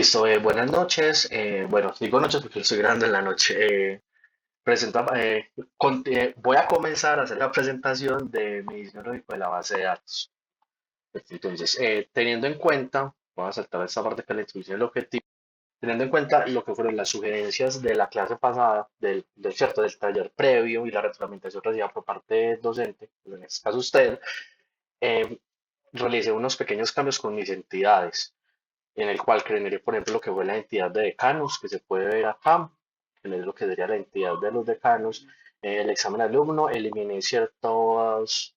Listo, buenas noches. Bueno, digo noches porque estoy grande en la noche. Voy a comenzar a hacer la presentación de mi diseño gráfico de la base de datos. Entonces, teniendo en cuenta, voy a saltar esta parte que le introduce el objetivo, teniendo en cuenta lo que fueron las sugerencias de la clase pasada, del taller previo y la retroalimentación recibida por parte del docente, pues en este caso usted, eh, realicé unos pequeños cambios con mis entidades en el cual generé, por ejemplo, lo que fue la entidad de decanos, que se puede ver acá, generé lo que sería la entidad de los decanos, el examen alumno, eliminé ciertas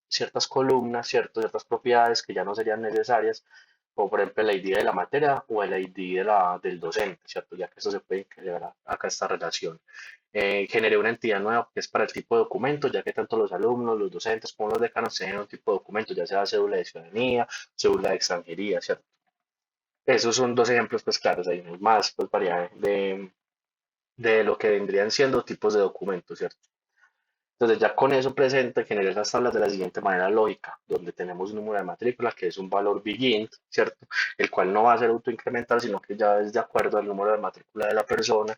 columnas, ciertas propiedades que ya no serían necesarias, como por ejemplo el ID de la materia o el ID del docente, ¿cierto? Ya que eso se puede generar acá esta relación. Generé una entidad nueva que es para el tipo de documento, ya que tanto los alumnos, los docentes como los decanos tienen un tipo de documento, ya sea cédula de ciudadanía, cédula de extranjería, ¿cierto? Esos son dos ejemplos pues claros, hay más pues variedad de lo que vendrían siendo tipos de documentos, ¿cierto? Entonces ya con eso presente generé las tablas de la siguiente manera lógica, donde tenemos un número de matrícula que es un valor BIGINT, ¿cierto? El cual no va a ser autoincremental, sino que ya es de acuerdo al número de matrícula de la persona.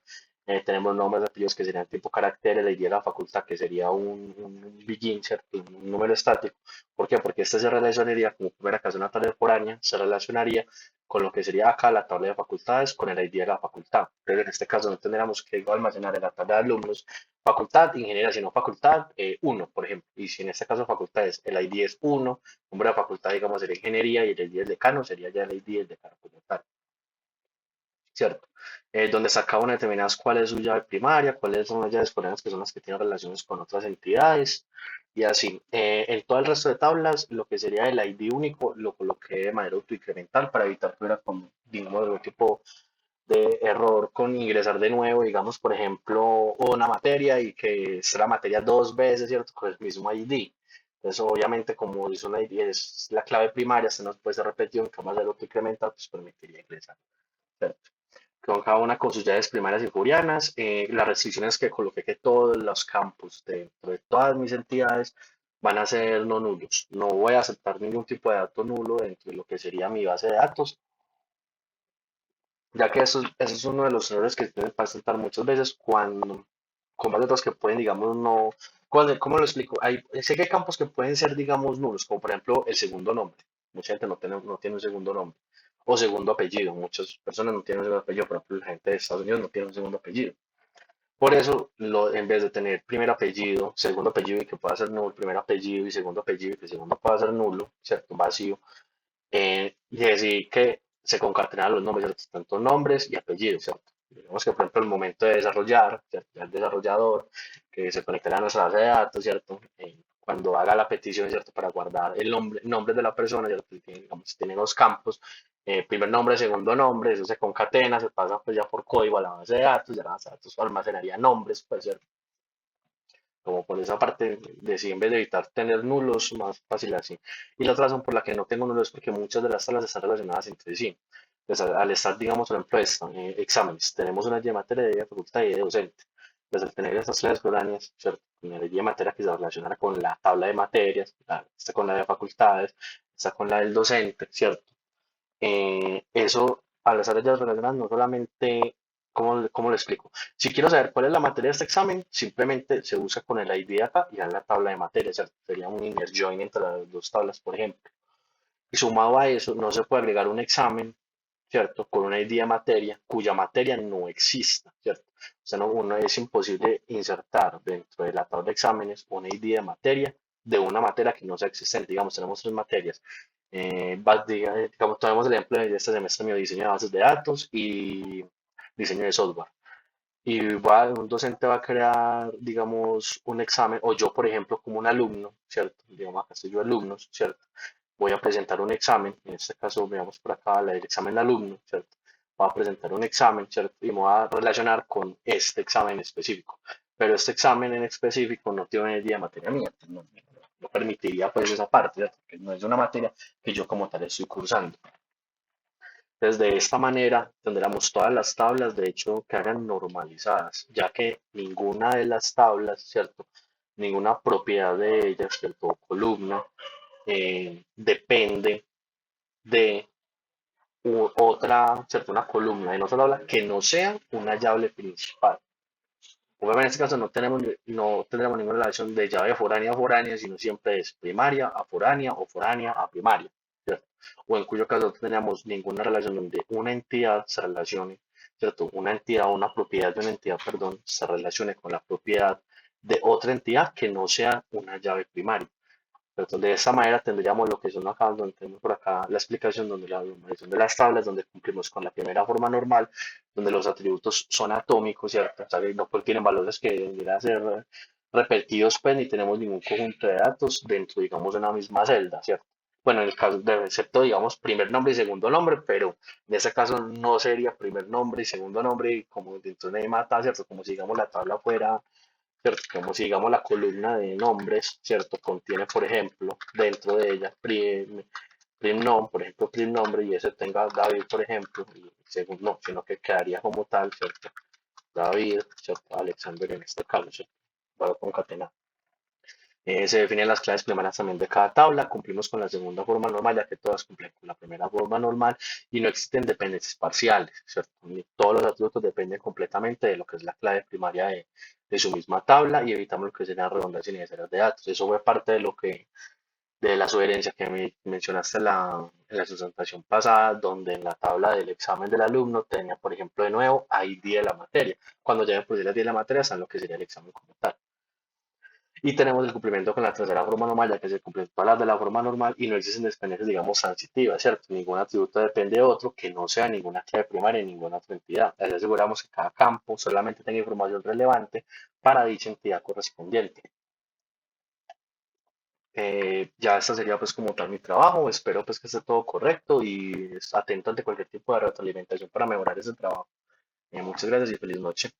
Tenemos nombres de apellidos que serían tipo carácter, el ID de la facultad que sería un BIGINT, ¿cierto? Un número estático. ¿Por qué? Porque este se relacionaría, como primera caso una tabla foránea, se relacionaría con lo que sería acá la tabla de facultades con el ID de la facultad. Entonces en este caso no tendríamos que almacenar en la tabla de alumnos facultad, ingeniería, sino facultad 1, por ejemplo. Y si en este caso facultad es, el ID es 1, nombre de facultad, digamos, sería ingeniería y el ID del decano sería ya el ID del decano como tal, ¿cierto? Donde saca una determinadas cuál es su llave primaria, cuáles son las llaves coreanas que son las que tienen relaciones con otras entidades y así. En todo el resto de tablas, lo que sería el ID único lo coloqué de manera autoincremental para evitar que hubiera, digamos, algún tipo de error con ingresar de nuevo, digamos, por ejemplo, una materia y que es la materia dos veces, ¿cierto? Con el mismo ID. Entonces, obviamente, como es una ID, es la clave primaria, se nos puede ser repetido, en caso de lo que incrementa, pues permitiría ingresar, ¿cierto? Con cada una con sus llaves primarias y furianas, las restricciones que coloqué que todos los campos dentro de todas mis entidades van a ser no nulos. No voy a aceptar ningún tipo de dato nulo dentro de lo que sería mi base de datos, ya que eso es uno de los errores que pueden presentar muchas veces cuando, con bases de datos que pueden, digamos, no, ¿cómo lo explico? Sé que hay campos que pueden ser, digamos, nulos, como por ejemplo el segundo nombre. Mucha gente no tiene un segundo nombre. O segundo apellido. Muchas personas no tienen un segundo apellido. Por ejemplo, la gente de Estados Unidos no tiene un segundo apellido. Por eso, en vez de tener primer apellido, segundo apellido y que pueda ser nulo, primer apellido y que el segundo pueda ser nulo, ¿cierto? Vacío, y decir que se concatenan los nombres, ¿cierto? Tanto nombres y apellidos, ¿cierto? Digamos que, por ejemplo, el momento de desarrollar, ¿cierto? El desarrollador, que se conectará a nuestra base de datos, ¿cierto? Cuando haga la petición, ¿cierto? Para guardar nombre de la persona, ¿cierto? Digamos, tiene dos campos, primer nombre, segundo nombre, eso se concatena, se pasa pues ya por código a la base de datos, ya la base de datos almacenaría nombres, pues, ¿cierto? Como por esa parte de si en vez de evitar tener nulos, más fácil así. Y la otra razón por la que no tengo nulos es porque muchas de las tablas están relacionadas entre sí. Pues al estar, digamos, por ejemplo, exámenes, tenemos una de materia de facultad y de docente. Pues al tener estas clases foráneas, ¿cierto? Una de materia que se relaciona con la tabla de materias, esta con la de facultades, esta con la del docente, ¿cierto? Eso, al estar ellas relacionadas, no solamente, ¿cómo lo explico? Si quiero saber cuál es la materia de este examen, simplemente se usa con el ID acá y ya en la tabla de materias, ¿cierto? Sería un inner join entre las dos tablas, por ejemplo. Y sumado a eso, no se puede agregar un examen, ¿cierto? Con una ID de materia cuya materia no exista, ¿cierto? O sea, uno es imposible insertar dentro de la tabla de exámenes una ID de materia de una materia que no sea existente. Digamos, tenemos tres materias. Digamos, tomemos el ejemplo de este semestre mío, diseño de bases de datos y diseño de software. Y un docente va a crear, digamos, un examen, o yo, por ejemplo, como un alumno, ¿cierto? Digamos, acá estoy yo alumnos, ¿cierto? Voy a presentar un examen, en este caso veamos por acá el examen de alumno, ¿cierto? Voy a presentar un examen, ¿cierto? Y me voy a relacionar con este examen específico. Pero este examen en específico no tiene el día de materia mía, pues no permitiría pues esa parte, ¿cierto? Porque no es una materia que yo como tal estoy cursando. Entonces, de esta manera tendríamos todas las tablas, de hecho, que hagan normalizadas, ya que ninguna de las tablas, ¿cierto? Ninguna propiedad de ellas, ¿cierto? O columna, depende de otra, ¿cierto? Una columna en otra tabla que no sea una llave principal. Obviamente en este caso no tendremos ninguna relación de llave foránea a foránea, sino siempre es primaria a foránea o foránea a primaria, ¿cierto? O en cuyo caso no tendríamos ninguna relación donde una entidad se relacione, ¿cierto? Una entidad o una propiedad de una entidad, perdón, se relacione con la propiedad de otra entidad que no sea una llave primaria. Entonces, de esa manera tendríamos lo que son acá, donde tenemos por acá la explicación, donde la numeración de las tablas, donde cumplimos con la primera forma normal, donde los atributos son atómicos, ¿cierto? O sea, que no tienen valores que deberían ser repetidos, pues, ni tenemos ningún conjunto de datos dentro, digamos, de una misma celda, ¿cierto? Bueno, en el caso de, excepto, digamos, primer nombre y segundo nombre, pero en ese caso no sería primer nombre y segundo nombre, como dentro de una misma tabla, ¿cierto? Como si, digamos, la tabla fuera, ¿cierto? Como si digamos la columna de nombres, ¿cierto? Contiene, por ejemplo, dentro de ella por ejemplo, prim nombre y ese tenga David, por ejemplo, y según no, sino que quedaría como tal, ¿cierto? David, ¿cierto? Alexander en este caso, ¿cierto? Para concatenar. Se definen las claves primarias también de cada tabla, cumplimos con la segunda forma normal, ya que todas cumplen con la primera forma normal y no existen dependencias parciales, ¿cierto? Todos los atributos dependen completamente de lo que es la clave primaria de su misma tabla y evitamos lo que sería redundancia innecesaria de datos. Eso fue parte de lo que de la sugerencia que me mencionaste en la sustentación pasada, donde en la tabla del examen del alumno tenía, por ejemplo, de nuevo, ID de la materia. Cuando ya por el ID de la materia, saben lo que sería el examen como tal. Y tenemos el cumplimiento con la tercera forma normal, ya que se cumplen todas las de la forma normal y no existen dependencias, digamos, transitivas, ¿cierto? Ningún atributo depende de otro que no sea ninguna clave primaria en ninguna otra entidad. Así aseguramos que cada campo solamente tenga información relevante para dicha entidad correspondiente. Ya esta sería pues como tal mi trabajo. Espero pues que esté todo correcto y atento ante cualquier tipo de retroalimentación para mejorar ese trabajo. Muchas gracias y feliz noche.